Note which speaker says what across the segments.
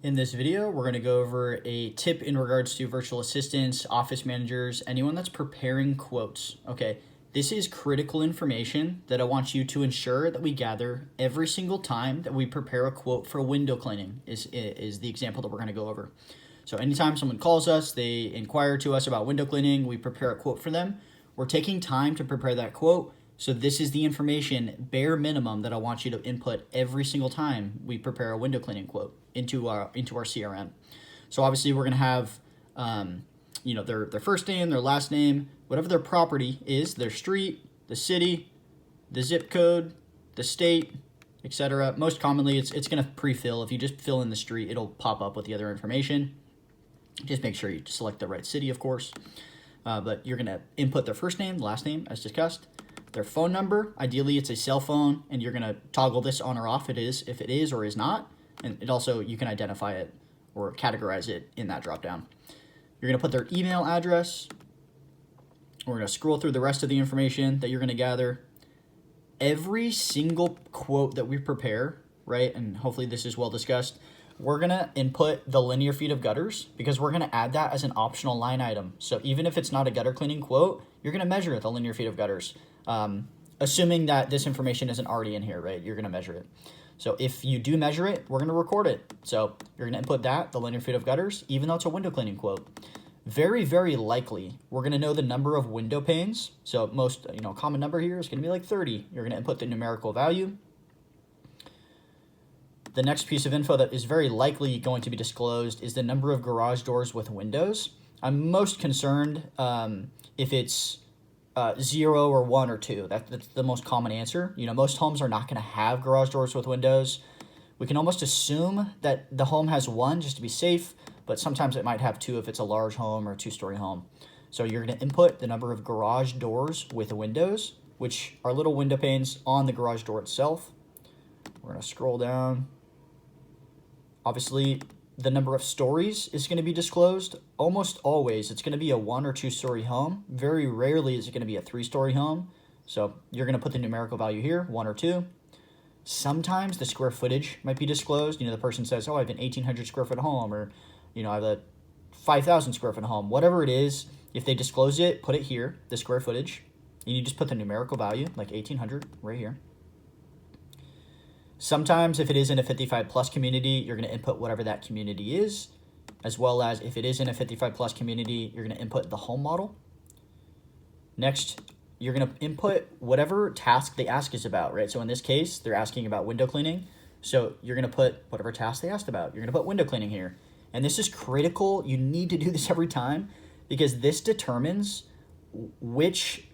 Speaker 1: In this video, we're going to go over a tip in regards to virtual assistants, office managers, anyone that's preparing quotes. Okay, this is critical information that I want you to ensure that we gather every single time that we prepare a quote for window cleaning is the example that we're going to go over. So anytime someone calls us, they inquire to us about window cleaning, we prepare a quote for them. We're taking time to prepare that quote. So this is the information, bare minimum, that I want you to input every single time we prepare a window cleaning quote into our CRM. So obviously we're going to have, their first name, their last name, whatever their property is, their street, the city, the zip code, the state, etc. Most commonly, it's going to pre-fill. If you just fill in the street, it'll pop up with the other information. Just make sure you select the right city, of course. But you're going to input their first name, last name, as discussed. Their phone number, ideally it's a cell phone, and you're going to toggle this on or off if it is or is not. And it also, you can identify it or categorize it in that dropdown. You're going to put their email address. We're going to scroll through the rest of the information that you're going to gather. Every single quote that we prepare, right, and hopefully this is well discussed, we're going to input the linear feet of gutters because we're going to add that as an optional line item. So even if it's not a gutter cleaning quote, you're going to measure the linear feet of gutters. Assuming that this information isn't already in here, right? You're going to measure it. So if you do measure it, we're going to record it. So you're going to input that, the linear feet of gutters, even though it's a window cleaning quote. Very, very likely, we're going to know the number of window panes. So most, common number here is going to be like 30. You're going to input the numerical value. The next piece of info that is very likely going to be disclosed is the number of garage doors with windows. I'm most concerned if it's 0 or 1 or 2. That's the most common answer. Most homes are not going to have garage doors with windows. We can almost assume that the home has 1 just to be safe, but sometimes it might have 2 if it's a large home or a 2-story home. So you're going to input the number of garage doors with windows, which are little window panes on the garage door itself. We're going to scroll down. Obviously, the number of stories is going to be disclosed. Almost always, it's going to be a 1 or 2-story home. Very rarely is it going to be a 3-story home. So you're going to put the numerical value here, 1 or 2. Sometimes the square footage might be disclosed. The person says, oh, I have an 1,800 square foot home, or, I have a 5,000 square foot home. Whatever it is, if they disclose it, put it here, the square footage. And you just put the numerical value, like 1,800 right here. Sometimes if it is in a 55 plus community, you're going to input whatever that community is, as well as if it is in a 55 plus community, you're going to input the home model. Next, you're going to input whatever task they ask is about, right? So in this case, they're asking about window cleaning. So you're going to put whatever task they asked about. You're going to put window cleaning here. And this is critical. You need to do this every time because this determines which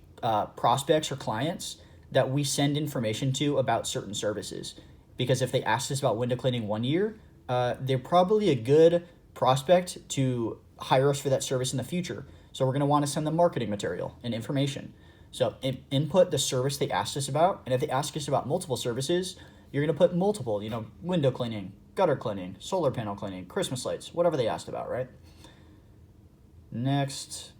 Speaker 1: prospects or clients that we send information to about certain services. Because if they asked us about window cleaning 1 year, they're probably a good prospect to hire us for that service in the future. So we're going to want to send them marketing material and information. So input the service they asked us about. And if they ask us about multiple services, you're going to put multiple, window cleaning, gutter cleaning, solar panel cleaning, Christmas lights, whatever they asked about, right? Next,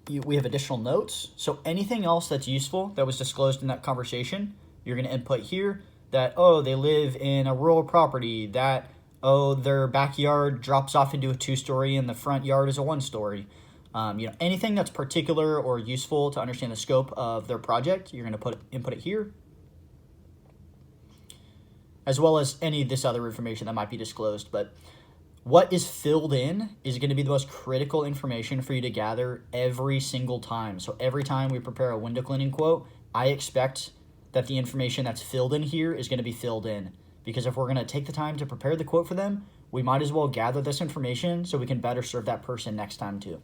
Speaker 1: we have additional notes. So anything else that's useful that was disclosed in that conversation, you're going to input here. That, they live in a rural property, that, their backyard drops off into a 2-story and the front yard is a 1-story. Anything that's particular or useful to understand the scope of their project, you're going to input it here. As well as any of this other information that might be disclosed. But what is filled in is going to be the most critical information for you to gather every single time. So every time we prepare a window cleaning quote, I expect that the information that's filled in here is going to be filled in. Because if we're going to take the time to prepare the quote for them, we might as well gather this information so we can better serve that person next time too.